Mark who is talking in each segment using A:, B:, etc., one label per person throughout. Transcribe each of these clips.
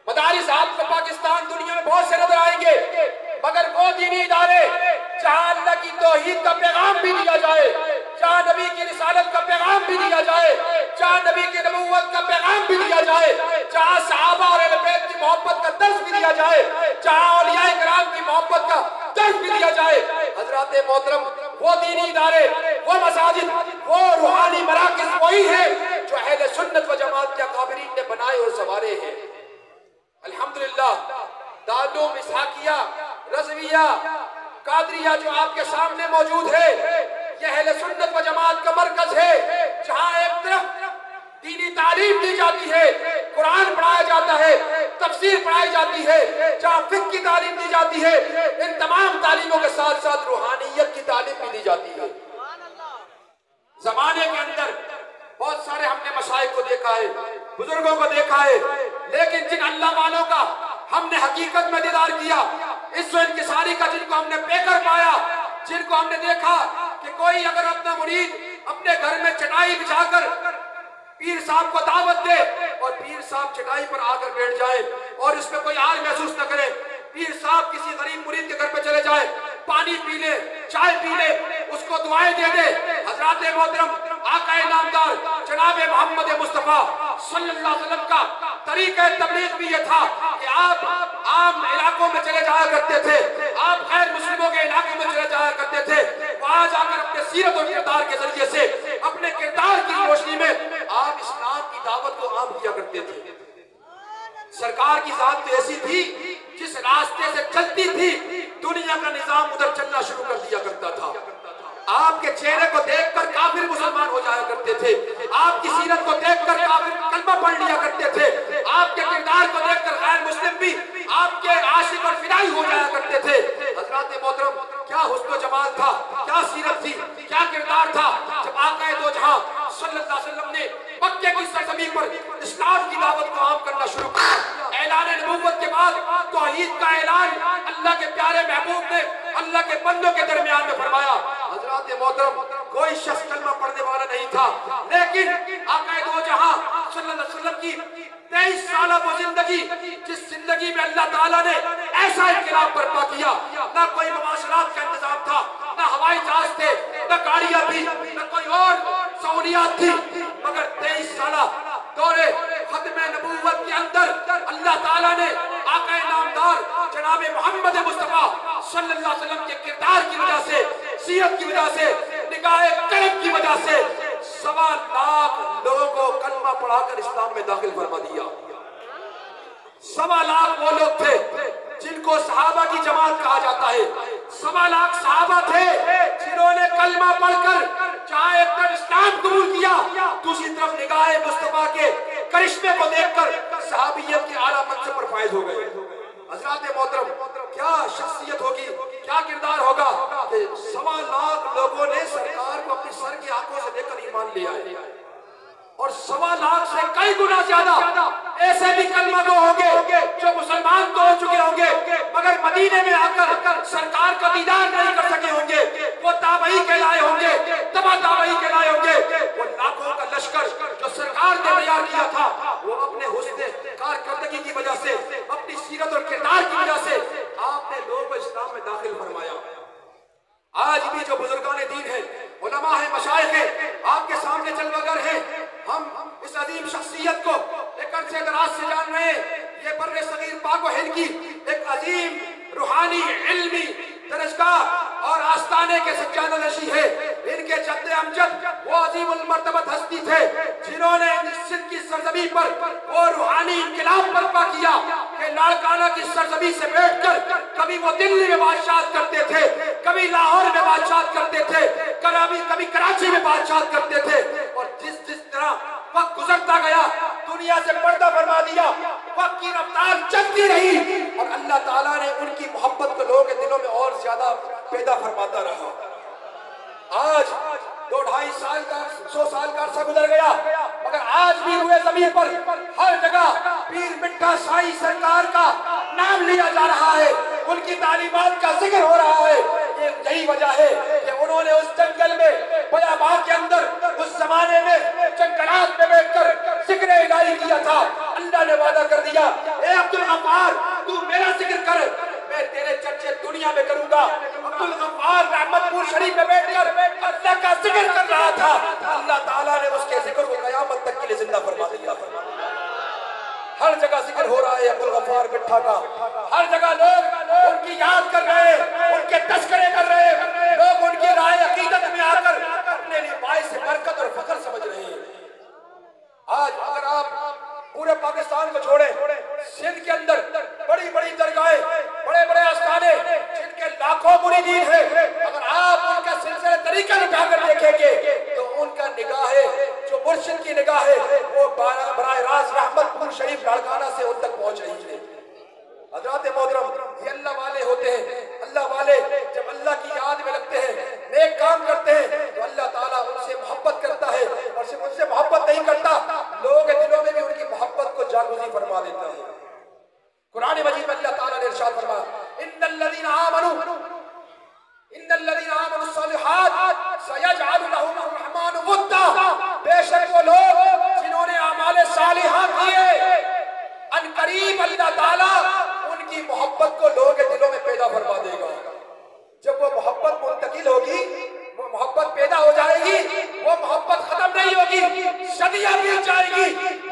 A: मदारिस आपको पाकिस्तान दुनिया में बहुत से नजर आएंगे, मगर वो दीनी इदारे जहां अल्लाह की तौहीद का पैगाम भी दिया जाए, जहां नबी की रिसालत का पैगाम भी दिया जाए, जहां नबी की नबूवत का पैगाम भी दिया जाए, जहां सहाबा और अहले बैत की मोहब्बत का दर्स भी दिया जाए, जहां औलिया किराम की मोहब्बत का दर्स भी दिया जाए। हजरात मोहतरम, वो दीनी इदारे, वो मसाजिद, वो रूहानी मराकिज़ वही है जो अहले सुन्नत व जमात के अकाबरीन ने बनाए और संवारे हैं। अल्हम्दुलिल्लाह, दारुल इसहाकिया, रज़विया, कादरिया जो आपके सामने मौजूद है, यह अहले सुन्नत व जमात का मरकज है, जहां एक तरफ दीनी तालीम दी जाती है, कुरान पढ़ाया जाता है, तफसीर पढ़ाई जाती है, जहां फिक्र की तालीम दी जाती है, इन तमाम तालीमों के साथ साथ रूहानियत की तालीम भी दी जाती है। जमाने के अंदर बहुत सारे हमने मशाइख को देखा है, बुजुर्गों को देखा है, लेकिन जिन अल्लाह वालों का हमने हकीकत में दीदार किया, इस इनकिसारी का जिनको हमने पेकर पाया, जिनको हमने देखा कि कोई अगर अपना मुरीद अपने घर में चटाई बिछाकर पीर साहब को दावत दे और पीर साहब चटाई पर आकर बैठ जाए और इसमें कोई आर महसूस न करे, पीर साहब किसी गरीब मुरीद के घर पे चले जाए, पानी पी ले, चाय पी ले, उसको दुआएं दे दे। हजरात मोहतरम, आका नामदार जनाब मोहम्मद मुस्तफा सल्लल्लाहु अलैहि वसल्लम का तरीका तबलीग भी ये था कि आप आम इलाकों में चले जाया करते थे, आप गैर मुस्लिमों के इलाके में चले जाया करते थे, वहां जाकर अपने सीरत और किरदार के जरिए से, अपने किरदार की रोशनी में आप इस्लाम की दावत को आम किया करते थे। सरकार की जात तो ऐसी थी, जिस रास्ते से चलती थी दुनिया का निजाम उधर चलना शुरू कर दिया करता था। आपके चेहरे को देखकर काफिर मुसलमान हो जाया करते थे, आपकी सीरत को देखकर काफिर कलमा पढ़ लिया करते थे, आपके किरदार को देखकर गैर मुस्लिम भी आपके आशिक और फिदाई हो जाया करते थे। हजरात मोहतरम, क्या हुस्न जमाल था, क्या सीरत थी, क्या किरदार था, जब आका दो जहां सल्लल्लाहु अलैहि वसल्लम ने मक्के की सरजमीन पर इस्लाम की दावत को आम करना शुरू किया। ऐलान नबूवत के बाद तौहीद का ऐलान अल्लाह के प्यारे महबूब ने अल्लाह के बंदों के दरमियान में फरमाया। हजरात मोहतरम, कोई शख्स कलमा पढ़ने वाला नहीं था, लेकिन आका दो जहां सल्लल्लाहु अलैहि वसल्लम की 23 साल वो जिंदगी, जिस जिंदगी में अल्लाह ताला ने ऐसा इनकलाब बर्पा किया, ना कोई मुवासलात का इंतजाम था, ना हवाई जहाज थे, ना गाड़ियां थी, ना कोई और सहूलियात थी, मगर 23 साल दौरे खत्म नबूवत के अंदर अल्लाह ताला ने आका नामदार जनाब मोहम्मद मुस्तफा सल्लल्लाहु अलैहि वसल्लम के किरदार की वजह से, सीरत की वजह से, निगाह करम की वजह से 1.25 लाख लोगों को कलमा पढ़ाकर इस्लाम में दाखिल फरमा दिया। 1.25 लाख वो लोग थे जिनको सहाबा की जमात कहा जाता है। 1.25 लाख सहाबा थे जिन्होंने कलमा पढ़कर जहां एक तरफ इस्लाम कबूल किया, दूसरी तरफ निगाह मुस्तफा के करिश्मे को देखकर सहाबियत के आला मंसब पर फायज हो गए। हजरात मोहतरम, क्या शख्सियत होगी, क्या किरदार होगा कि 1.25 लाख लोगों ने सरकार को अपनी सर की आंखों से देखकर ईमान लिया है, और 1.25 लाख से कई गुना ज्यादा ऐसे भी कलमा गो होंगे जो मुसलमान तो हो चुके होंगे, मगर मदीने में आकर सरकार का दीदार नहीं कर सके होंगे। वो ताबई कहलाए होंगे, तबा ताबई कहलाए होंगे। वो लाखों का लश्कर जो सरकार ने तैयार किया था, वो अपने हुस्न कारकर्दगी की वजह से, अपनी सीरत और किरदार की वजह से आपने लोगों को इस्लाम में दाखिल फरमाया। आज भी जो बुजुर्गान दीन है, उलमा है, मशाइख है, आपके सामने जलवागर है, हम इस अजीम शख्सियत को एक अरसे दराज से जान रहे हैं। ये बर्रे सगीर पाक व हिंद की एक अजीम रूहानी इल्मी दरजगाह और आस्ताने के सज्जादा नशी है। इनके जद्दे अमजद वो अजीमुल मर्तबत हस्ती थे जिन्होंने सिंध की सरजमी पर वो रूहानी इनकलाब बर्पा किया कि लाड़काना की सरजमी से बैठकर कभी वो दिल्ली में बादशाह करते थे, कभी लाहौर में बादशाह करते थे, कभी कराची में बादशाह करते थे। और जिस तरह वक्त गुजरता गया, दुनिया से पर्दा फरमा दिया, वक्त की रफ्तार चलती रही और अल्लाह ताला ने उनकी मोहब्बत को लोगों के दिलों में और ज्यादा पैदा फरमाता रहा। आज 2-2.5 साल का 100 साल का अरसा गुजर गया, मगर आज भी हुए जमीन पर हर जगह पीर मिठा साईं सरकार का नाम लिया जा रहा है, उनकी तालीमात का जिक्र हो रहा है। यही वजह है कि उन्होंने उस जंगल में, बयाबान के अंदर, उस जमाने में जंगलात में बैठकर जिक्र इलाही किया था। अल्लाह ने वादा कर दिया, अब्दुल गफ्फार, तू मेरा जिक्र कर, मैं तेरे चर्चे दुनिया में करूंगा। अब्दुल गफ्फार रहमतपुर शरीफ में बैठकर अल्लाह का जिक्र कर रहा था, अल्लाह ताला ने उसके जिक्र को कयामत तक के लिए जिंदा फरमा दिया। हर जगह जिक्र हो रहा है अब्दुल गफ्फार बिट्ठा का, हर जगह लोग उनकी याद कर रहे हैं, उनके तस्करे कर रहे हैं, लोग उनकी राय अकीदत में आकर अपने लिए बाइस बरकत और फख्र समझ रहे हैं। आज अगर आप पूरे पाकिस्तान को छोड़े, सिंध के अंदर बड़ी बड़ी दरगाहें, बड़े बड़े आस्थाने जिनके लाखों मुरीदीन हैं, अगर आप उनका सिलसिला तरीका उठाकर देखेंगे तो उनका निगाह है, जो मुर्शिद की निगाह है, वो बराह रास्त रहमतपुर शरीफ लाड़काना से उन तक पहुंच रही है। हज़रात मोहतरम, ये अल्लाह वाले होते हैं। अल्लाह वाले जब अल्लाह की याद में लगते हैं, नेक काम करते हैं, तो अल्लाह ताला उनसे मोहब्बत करता है, और सिर्फ उनसे मोहब्बत नहीं करता, लोगों के दिलों में भी उनकी मोहब्बत को जागृति फरमा देता है। कुरान मजीद में अल्लाह ताला ने इरशाद फरमाया, इन्नल्लज़ीना आमनु सलिहात सयजअलु लहुमुर रहमानु वुद्दा, बेशक वो लोग जिन्होंने आमाले सालिहा किए, अनकरीब अल्लाह ताला उनकी मोहब्बत को लोगों के दिलों में पैदा फरमा देगा। जब वो मोहब्बत मुंतकिल होगी, वो मोहब्बत पैदा हो जाएगी, वो मोहब्बत खत्म नहीं होगी, सदियां बीत जाएगी।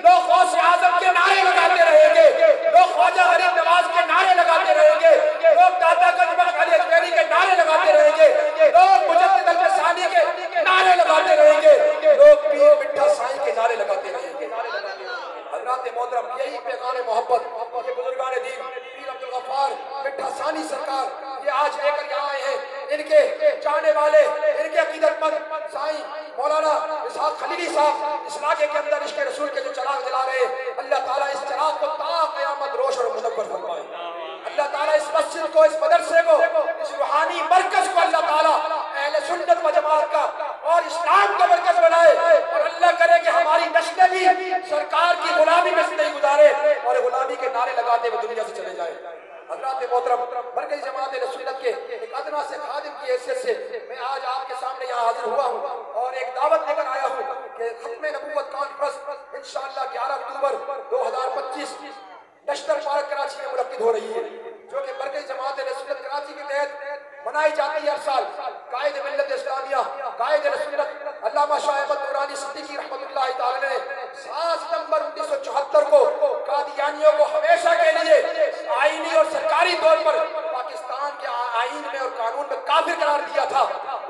A: लोग गौसे आजम के नारे लगाते रहेंगे, लोग ख्वाजा गरीब नवाज के नारे लगाते रहेंगे, लोग दादा गंज अली अजमेरी के नारे लगाते रहेंगे, लोग मुजद्दिद अल-फ़सानी के नारे लगाते रहेंगे, लोग पीर मिठा साईं के नारे लगाते रहेंगे। हज़रात मोहतरम, यही पैगाम मोहब्बत ये बुजुर्गान दीन पीर अब्दुल गफ्फार मिठा सानी सरकार ये आज लेकर यहाँ आए हैं। इनके चाहने वाले, इनके अकीदतमंद साईं मौलाना इसहाक खलीली साहब इस इलाके के अंदर इश्क़ रसूल के जो चिराग जला रहे हैं, अल्लाह ताला इस चिराग को ता क़यामत रोशन और मुनव्वर फरमाए। अल्लाह ताला इस मस्जिद को, इस मदरसे को, इस रूहानी मरकज को अल्लाह ताला अहले सुन्नत व जमात का और इस्लाम का मरकज बनाए, और अल्लाह करे कि हमारी नस्लें भी सरकार की गुलामी में से नहीं गुजारे और गुलामी के नारे लगाते हुए दुनिया से चले जाए। हज़रात मोहतरम, मरकज़ी जमात अहले सुन्नत के एक अदना से खादिम की हैसियत से मैं आज आपके सामने यहाँ हाजिर हुआ हूँ और एक दावत लेकर आया हूँ कि खत्म नबूवत कॉन्फ्रेंस इंशाअल्लाह 11 अक्टूबर 2025 नश्तर पार्क कराची में मुनक्किद हो रही है, जो कि मरकज़ी जमात अहले सुन्नत कराची के तहत मनाई जाती है हर साल। कायद मिल्लत इस्लामिया, कायद अहले सुन्नत अल्लामा शाह अहमद नूरानी सिद्दीकी रहमतुल्लाह तआला ने 7 सितंबर 1974 को कादियानियों को हमेशा के लिए आईनी और सरकारी तौर पर पाकिस्तान के आईन में और कानून में काफिर करार दिया था।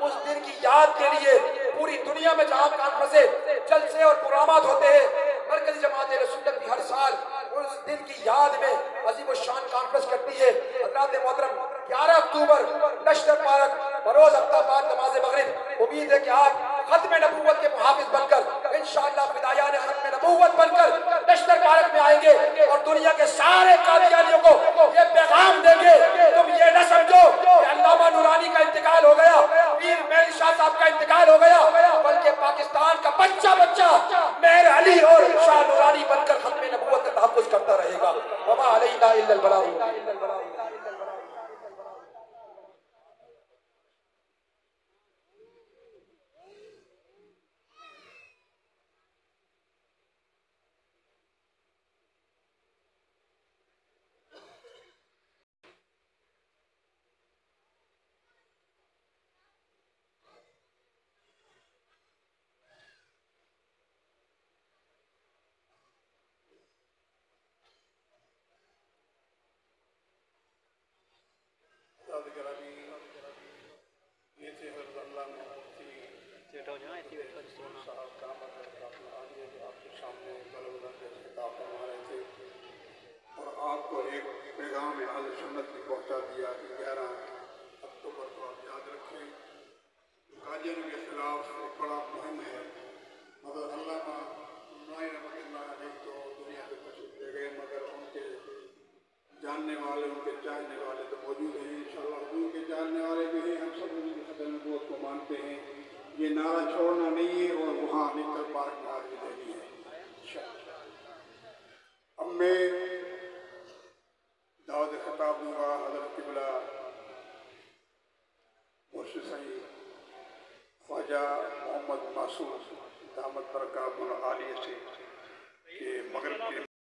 A: उस दिन की याद के लिए पूरी दुनिया में जहाँ कॉन्फ्रेंसें, जलसे और प्रोग्रामात होते हैं, मरकज़ी जमात अहले सुन्नत भी हर साल उस दिन की याद में अजीम और शान कॉन्फ्रेंस करती है। हज़रात मोहतरम, 11 अक्टूबर नश्तर पार्क बरोज अफ्ताबाद नमाज मगरिब। उम्मीद है कि आप खत्म नबूवत के मुहाफिज बनकर इंशाअल्लाह फिदायान खत्म नबूवत बनकर नश्तर पार्क में आएंगे और दुनिया के सारे कादियानियों को ये पैगाम देंगे, तुम ये न समझो कि अल्लामा नूरानी का इंतकाल हो गया, पीर मेहदी शाह साहब का इंतकाल हो गया, बल्कि पाकिस्तान का बच्चा बच्चा मेहर अली और शाह नूरानी बनकर खत्म नबूवत का तहफ़्फ़ुज़ करता रहेगा। वमा अलैना इल्लल बलाग।
B: और आपको एक पैगाम अहले सुन्नत ने पहुँचा दिया कि 11 अक्टूबर को आप याद रखें। कादियानियों के खिलाफ एक बड़ा मुहिम है, मगर अल्लामा नूरानी रहमतुल्लाह अलैह तो दुनिया से तशरीफ़ ले गए, मगर उनके जानने वाले, उनके चाहने वाले तो मौजूद हैं। इंशाअल्लाह हुजूर के जानने वाले भी हैं, हम सब उनकी खत्म नबूवत को मानते हैं। ये नारा छोड़ना नहीं है और वहाँ नश्तर पार्क में हाज़िरी देनी है। अब मैं दावत खिताब दूँगा हज़रत क़िबला मुर्शिद सईद ख्वाजा मोहम्मद मासूम दामत बरकातुहु आलिया से कि मगरिब के